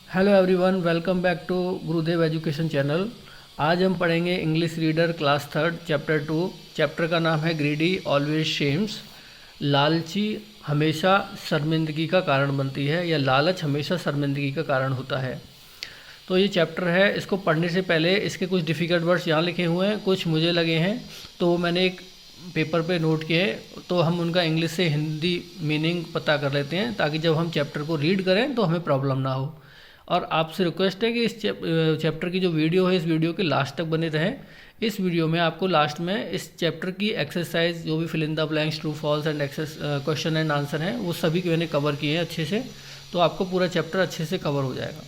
Hello everyone, welcome back to Gurudev education channel. आज हम पढ़ेंगे English reader class third chapter 2। Chapter का नाम है ग्रीडी ऑलवेज शेम्स। लालची हमेशा शर्मिंदगी का कारण बनती है, या लालच हमेशा शर्मिंदगी का कारण होता है। तो ये चैप्टर है, इसको पढ़ने से पहले इसके कुछ डिफ़िकल्ट वर्ड्स यहाँ लिखे हुए हैं, कुछ मुझे लगे हैं तो वो मैंने एक पेपर पे नोट किए हैं। तो हम उनका इंग्लिश से हिंदी मीनिंग पता कर लेते हैं, ताकि जब हम चैप्टर को रीड करें तो हमें प्रॉब्लम ना हो। और आपसे रिक्वेस्ट है कि इस चैप्टर की जो वीडियो है, इस वीडियो के लास्ट तक बने रहें। इस वीडियो में आपको लास्ट में इस चैप्टर की एक्सरसाइज, जो भी fill in the blanks, true false and question and answer हैं, वो सभी मैंने कवर किए हैं अच्छे से। तो आपको पूरा चैप्टर अच्छे से कवर हो जाएगा।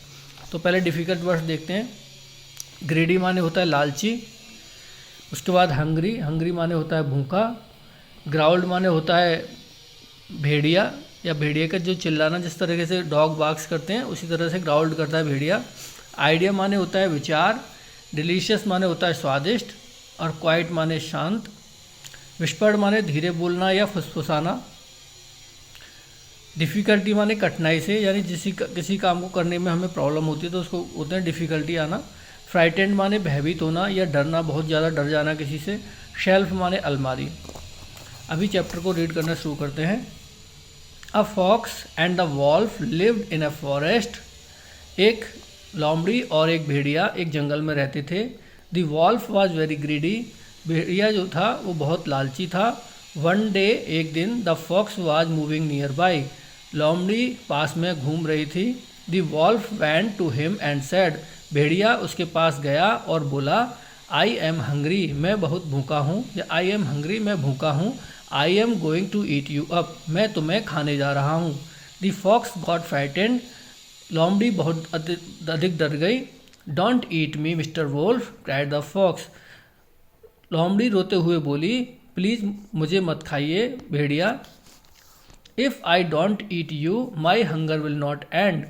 तो पहले डिफ़िकल्ट वर्ड्स देखते हैं। ग्रीडी माने होता है लालची। उसके बाद हंग्री, हंग्री माने होता है भूखा। ग्राउल्ड माने होता है भेड़िया, या भेड़िया का जो चिल्लाना, जिस तरीके से डॉग बार्क्स करते हैं उसी तरह से ग्राउल्ड करता है भेड़िया। आइडिया माने होता है विचार। डिलीशियस माने होता है स्वादिष्ट। और क्वाइट माने शांत। विस्पर्ड माने धीरे बोलना या फुसफुसाना। डिफ़िकल्टी माने कठिनाई से, यानी किसी काम को करने में हमें प्रॉब्लम होती है तो उसको होते हैं डिफ़िकल्टी आना। फ्राइटेंड माने भयभीत होना या डरना, बहुत ज़्यादा डर जाना किसी से। शेल्फ माने अलमारी। अभी चैप्टर को रीड करना शुरू करते हैं। A fox and the wolf lived in a forest. एक लोमड़ी और एक भेड़िया एक जंगल में रहते थे। The wolf was very greedy. भेड़िया जो था वो बहुत लालची था। वन डे, एक दिन, the fox was moving near by. लोमड़ी पास में घूम रही थी। The wolf went to him and said. भेड़िया उसके पास गया और बोला, आई एम हंग्री, मैं बहुत भूखा हूँ, या आई एम हंग्री, मैं भूखा हूँ। I am going to eat you up, मैं तुम्हें खाने जा रहा हूँ। The fox got frightened. लोमड़ी बहुत अधिक डर गई। Don't eat me mister wolf, cried the fox. लोमड़ी रोते हुए बोली, प्लीज़ मुझे मत खाइए भेड़िया। If I don't eat you my hunger will not end,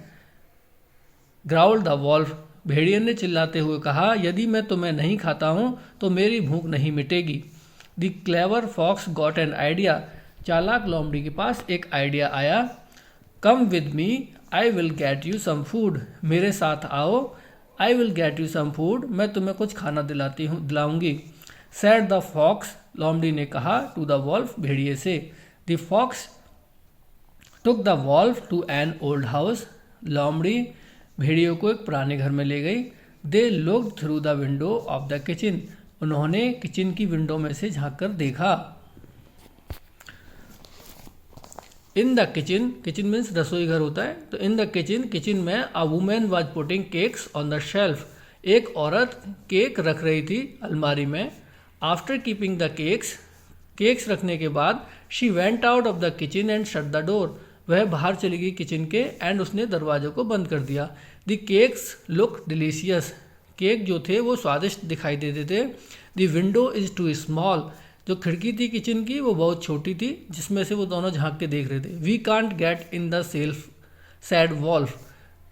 growled the wolf. भेड़िया ने चिल्लाते हुए कहा, यदि मैं तुम्हें नहीं खाता हूँ तो मेरी भूख नहीं मिटेगी। The clever fox got an idea. चालाक लोमड़ी के पास एक आइडिया आया। Come with me, I will get you some food, मेरे साथ आओ। I will get you some food, मैं तुम्हें कुछ खाना दिलाऊंगी। सैड द फॉक्स, लोमड़ी ने कहा, टू द वॉल्फ, भेड़िए से। The fox took the wolf to an old house. लोमड़ी भेड़ियों को एक पुराने घर में ले गई। They looked through the window of the kitchen, उन्होंने किचन की विंडो में से झांक कर देखा। In the kitchen, kitchen means रसोई घर होता है, तो इन द किचन, किचन में a woman was putting cakes on the shelf, एक औरत केक रख रही थी अलमारी में। After keeping the cakes, cakes रखने के बाद, she went out of the kitchen and shut the door, वह बाहर चली गई किचन के एंड उसने दरवाजे को बंद कर दिया। The cakes look delicious, cake जो थे वो स्वादिष्ट दिखाई देते थे। The window is too small, जो खिड़की थी किचन की वो बहुत छोटी थी, जिसमें से वो दोनों झांक के देख रहे थे। We can't get in the self, said wolf,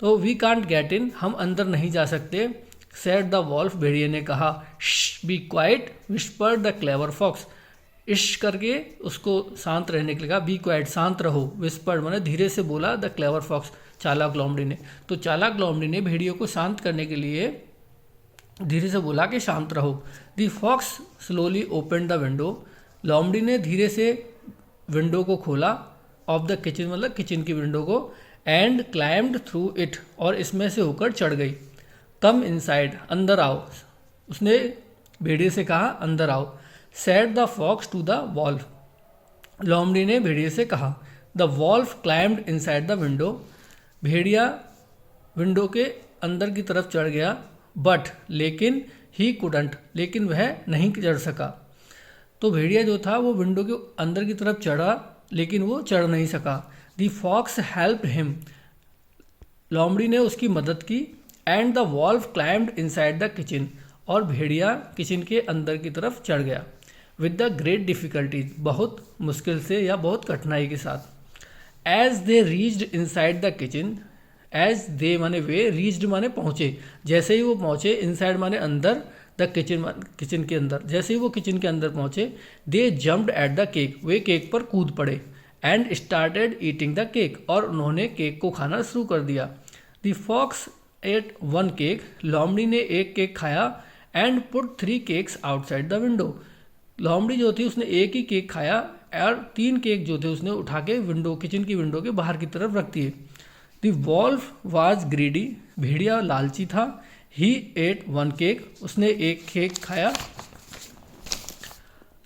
तो वी कांट गेट इन, हम अंदर नहीं जा सकते। सैड द वॉल्फ, भेड़िए ने कहा। Be quiet, whispered the clever fox, इश करके उसको शांत रहने के लिए कहा। बी क्वाइट, शांत रहो। विस्पर्ड माने धीरे से बोला, द क्लेवर फॉक्स, चालाक लोमड़ी ने। तो चालाक लोमड़ी ने भेड़ियों को शांत करने के लिए धीरे से बोला कि शांत रहो। The fox slowly open the window, लोमड़ी ने धीरे से विंडो को खोला, ऑफ द किचन मतलब किचन की विंडो को, एंड क्लाइम्ड थ्रू इट, और इसमें से होकर चढ़ गई। कम इनसाइड, अंदर आओ, उसने भेड़िए से कहा, अंदर आओ। Said the fox to the wolf, लोमड़ी ने भेड़िए से कहा। The wolf climbed inside the window, भेड़िया विंडो के अंदर की तरफ चढ़ गया। बट, लेकिन, ही कुडंट, लेकिन वह नहीं चढ़ सका। तो भेड़िया जो था वो विंडो के अंदर की तरफ चढ़ा, लेकिन वो चढ़ नहीं सका। द फॉक्स हेल्प हिम, लोमड़ी ने उसकी मदद की। And the wolf climbed inside the kitchen, और भेड़िया किचन के अंदर की तरफ चढ़ गया। विद द ग्रेट डिफ़िकल्टीज, बहुत मुश्किल से या बहुत कठिनाई के साथ। As they reached inside the kitchen, as they माने वे, रीच्ड माने पहुँचे, जैसे ही वो पहुँचे, इनसाइड माने अंदर, द किचन किचन के अंदर, जैसे ही वो किचन के अंदर पहुँचे, they jumped at the cake, वे केक पर कूद पड़े। And started eating the cake, और उन्होंने केक को खाना शुरू कर दिया। The fox ate one cake, लोमड़ी ने एक केक खाया and put 3 cakes outside the window. लोमड़ी जो थी उसने एक ही केक खाया और 3 केक जो थे उसने उठा के विंडो, किचन की विंडो के बाहर की तरफ रख दिए। द वॉल्फ वाज ग्रीडी, भेड़िया लालची था। ही एट वन केक, उसने एक केक खाया।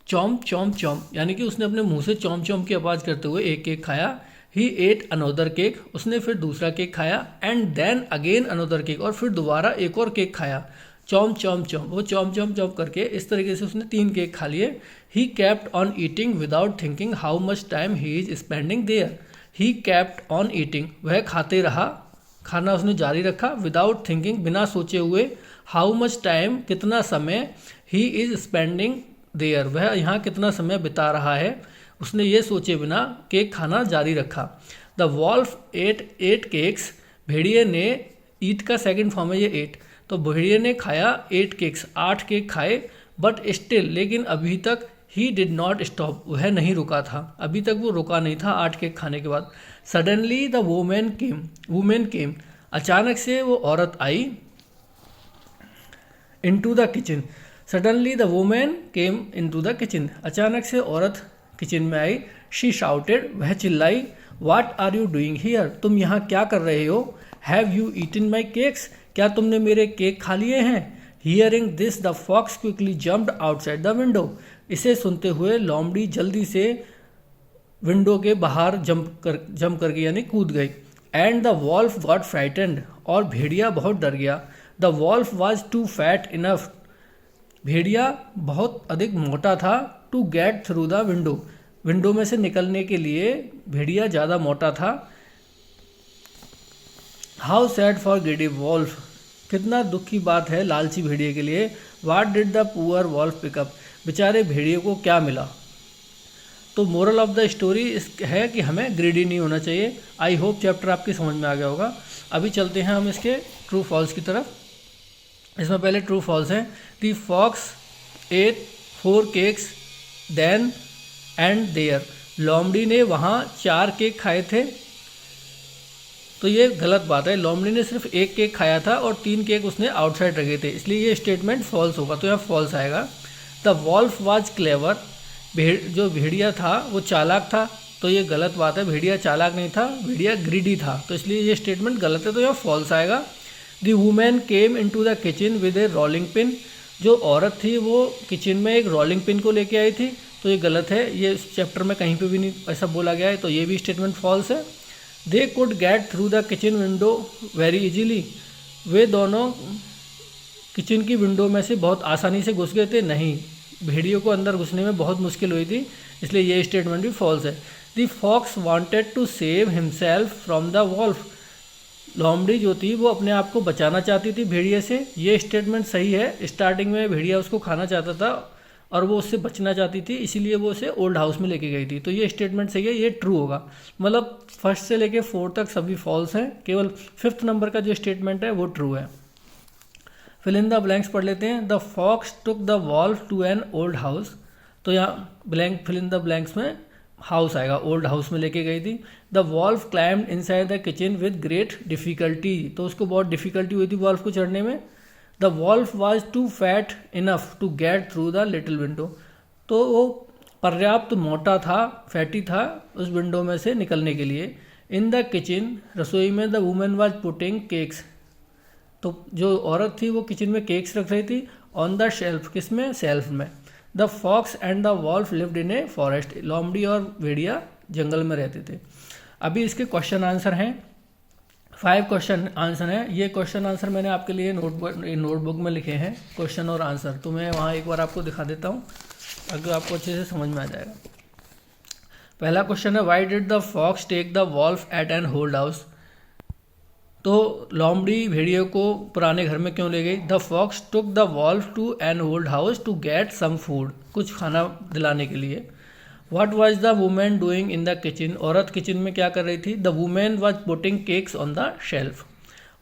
चॉम्प चॉम्प चॉम्प, यानी कि उसने अपने मुंह से चॉम्प चॉम्प की आवाज़ करते हुए एक केक खाया। ही एट अनोदर केक, उसने फिर दूसरा केक खाया। And then again another cake, और फिर दोबारा एक और केक खाया। चॉम्प चॉम्प चॉम्प, वो चॉम्प चॉम्प चॉम्प करके इस तरीके से उसने 3 केक खा लिए। He kept on eating without thinking how much time he is spending there. He kept on eating, वह खाते रहा, खाना उसने जारी रखा। विदाउट थिंकिंग, बिना सोचे हुए। हाउ मच टाइम, कितना समय। ही इज स्पेंडिंग देयर, वह यहाँ कितना समय बिता रहा है, उसने ये सोचे बिना केक खाना जारी रखा। द वॉल्फ एट 8 केक्स, भेड़िए ने, ईट का सेकंड फॉर्म है ये 8, तो भेड़िए ने खाया 8 केक्स, 8 केक खाए। बट स्टिल, लेकिन अभी तक, ही डिड नॉट स्टॉप, वह नहीं रुका था, अभी तक वो रुका नहीं था 8 केक खाने के बाद। सडनली द वुमेन केम, अचानक से वो औरत आई। Into the kitchen, suddenly the woman came into the kitchen, अचानक से औरत किचन में आई। शी शाउटेड, वह चिल्लाई। What are you doing here, तुम यहाँ क्या कर रहे हो। Have you eaten my cakes, क्या तुमने मेरे केक खा लिए हैं। Hearing this the fox quickly jumped outside the window, इसे सुनते हुए लोमड़ी जल्दी से विंडो के बाहर जंप करके यानी कूद गई। And the wolf got frightened, और भेड़िया बहुत डर गया। The wolf was too fat enough, भेड़िया बहुत अधिक मोटा था। To get through the window, window में से निकलने के लिए भेड़िया ज़्यादा मोटा था। How sad for greedy wolf, कितना दुख की बात है लालची भेड़िए के लिए। What did the poor wolf pick up, बेचारे भेड़िए को क्या मिला। तो मोरल ऑफ द स्टोरी है कि हमें ग्रीडी नहीं होना चाहिए। आई होप चैप्टर आपकी समझ में आ गया होगा। अभी चलते हैं हम इसके ट्रू फॉल्स की तरफ। इसमें पहले ट्रू फॉल्स है। The fox ate 4 cakes then and there, लोमड़ी ने वहाँ 4 केक खाए थे, तो ये गलत बात है। लोमड़ी ने सिर्फ 1 केक खाया था और 3 केक उसने आउटसाइड रखे थे, इसलिए ये स्टेटमेंट फॉल्स होगा, तो यहाँ फॉल्स आएगा। द वॉल्फ वाज क्लेवर, जो भेड़िया था वो चालाक था, तो ये गलत बात है, भेड़िया चालाक नहीं था, भेड़िया ग्रीडी था, तो इसलिए ये स्टेटमेंट गलत है, तो यहाँ फॉल्स आएगा। The woman came into the kitchen with A rolling pin, जो औरत थी वो किचन में एक रोलिंग पिन को लेके आई थी, तो ये गलत है, ये इस चैप्टर में कहीं पे भी नहीं ऐसा बोला गया है, तो ये भी स्टेटमेंट फॉल्स है। They could get through the kitchen window very easily, वे दोनों किचन की विंडो में से बहुत आसानी से घुस गए थे, नहीं, भेड़ियों को अंदर घुसने में बहुत मुश्किल हुई थी, इसलिए ये स्टेटमेंट भी फॉल्स है। The fox wanted to save himself from the wolf, लोमड़ी जो थी वो अपने आप को बचाना चाहती थी भेड़िए से, ये स्टेटमेंट सही है। स्टार्टिंग में भेड़िया उसको खाना चाहता था और वो उससे बचना चाहती थी, इसीलिए वो उसे ओल्ड हाउस में लेके गई थी, तो ये स्टेटमेंट सही है, ये ट्रू होगा। मतलब फर्स्ट से लेके 4 तक सभी फॉल्स हैं, केवल 5th नंबर का जो स्टेटमेंट है वो ट्रू है। फिल इन द ब्लैंक्स पढ़ लेते हैं। The fox took the wolf to an old house, तो यहाँ blank fill in the blanks में हाउस आएगा, ओल्ड हाउस में लेके गई थी। The wolf climbed inside the kitchen with great difficulty, तो उसको बहुत डिफिकल्टी हुई थी वॉल्फ को चढ़ने में। The wolf was too fat enough to get through the little window, तो वो पर्याप्त मोटा था, फैटी था उस विंडो में से निकलने के लिए। इन द किचन, रसोई में, the women was putting cakes, तो जो औरत थी वो किचन में केक्स रख रही थी। ऑन द शेल्फ, किस में, शेल्फ में। The fox and the wolf lived in a forest, लोमड़ी और भेड़िया जंगल में रहते थे। अभी इसके क्वेश्चन आंसर हैं, 5 क्वेश्चन आंसर हैं। ये क्वेश्चन आंसर मैंने आपके लिए नोटबुक में लिखे हैं, क्वेश्चन और आंसर, तो मैं वहाँ एक बार आपको दिखा देता हूँ, अगर आपको अच्छे से समझ में आ जाएगा। पहला क्वेश्चन है, why did the fox take the wolf at an old house, तो लोमड़ी भेड़िए को पुराने घर में क्यों ले गई। The fox took the wolf to an old house to get some food, कुछ खाना दिलाने के लिए। What was the women doing in the kitchen, औरत किचन में क्या कर रही थी। The women was putting cakes on the shelf.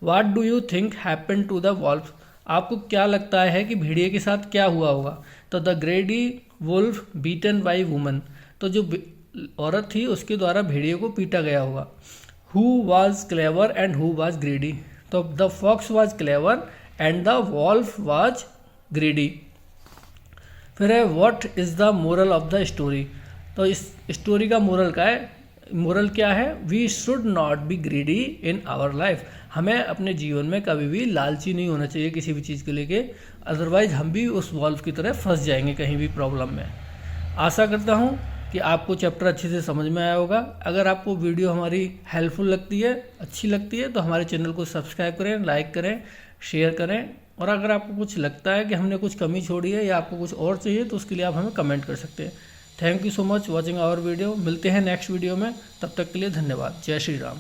What do you think happened to the wolf, आपको क्या लगता है कि भेड़िए के साथ क्या हुआ होगा। तो the greedy wolf beaten by woman, तो जो औरत थी उसके द्वारा भेड़िए को पीटा गया होगा। Who was clever and who was greedy. तो the fox was clever and the wolf was greedy. फिर है what is the moral of the story. तो इस स्टोरी का मोरल का है, मोरल क्या है, we should not be greedy in our life. हमें अपने जीवन में कभी भी लालची नहीं होना चाहिए किसी भी चीज़ को लेके, अदरवाइज हम भी उस वॉल्व की तरह फंस जाएंगे कहीं भी प्रॉब्लम में। आशा करता हूँ कि आपको चैप्टर अच्छे से समझ में आया होगा। अगर आपको वीडियो हमारी हेल्पफुल लगती है, अच्छी लगती है, तो हमारे चैनल को सब्सक्राइब करें, लाइक करें, शेयर करें। और अगर आपको कुछ लगता है कि हमने कुछ कमी छोड़ी है या आपको कुछ और चाहिए तो उसके लिए आप हमें कमेंट कर सकते हैं। Thank you so much watching our video. मिलते हैं नेक्स्ट वीडियो में, तब तक के लिए धन्यवाद। जय श्री राम।